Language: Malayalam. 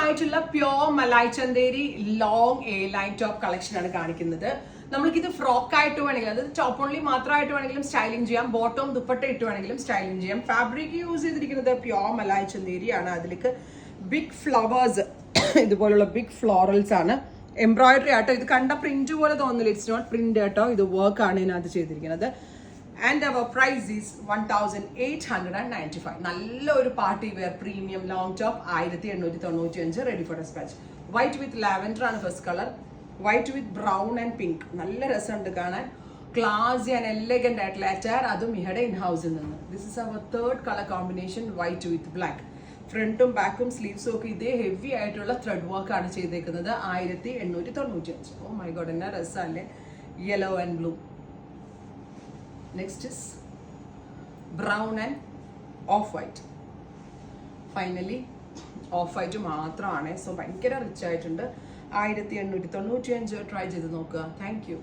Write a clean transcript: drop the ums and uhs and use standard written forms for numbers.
ആയിട്ടുള്ള പ്യോർ മലായ് Chanderi long A line top collection ആണ് കാണിക്കുന്നത്. നമ്മൾക്കിത് ഫ്രോക്ക് ആയിട്ട് വേണമെങ്കിലും, അതായത് ടോപ്പ് ഓൺലി മാത്രമായിട്ട് വേണമെങ്കിലും സ്റ്റൈലിംഗ് ചെയ്യാം, ബോട്ടം ദുപ്പട്ട ഇട്ട് വേണമെങ്കിലും സ്റ്റൈലിംഗ് ചെയ്യാം. ഫാബ്രിക് യൂസ് ചെയ്തിരിക്കുന്നത് പ്യോർ മലായ് ചന്തേരി ആണ്. അതിലേക്ക് ബിഗ് ഫ്ലവേഴ്സ്, ഇതുപോലുള്ള ബിഗ് ഫ്ലോറൽസ് ആണ്. എംബ്രോയിഡറി ആട്ടോ, ഇത് കണ്ട പ്രിന്റ് പോലെ തോന്നില്ല, ഇറ്റ്സ് നോട്ട് പ്രിന്റ് ആട്ടോ, ഇത് വർക്ക് ആണ് ഇതിനകത്ത് ചെയ്തിരിക്കുന്നത്. And our price is 1895. നല്ലൊരു party wear premium long top 1895, ready for despatch. White with lavender ആണ് first colour, white with brown and pink. നല്ല രസമുണ്ട് കാണാൻ, ക്ലാസി ആൻഡ് എലഗന്റ് ആയിട്ടുള്ള അറ്റാർ, അതും ഇഹയുടെ ഇൻ ഹൗസിൽ നിന്ന്. This is our third colour combination, white with black. ഫ്രണ്ടും ബാക്കും സ്ലീവ്സും ഒക്കെ ഇതേ ഹെവി ആയിട്ടുള്ള ത്രെഡ് വർക്ക് ആണ് ചെയ്തേക്കുന്നത്. 1895. ഓ മൈ ഗോഡ്, എന്നാ രസമല്ലേ, yellow and blue. Next is brown and of white. Finally of white മാത്രമാണ്, സോ ഭയങ്കര റിച്ച് ആയിട്ടുണ്ട്. 1895. ട്രൈ ചെയ്ത് നോക്കുക. Thank you.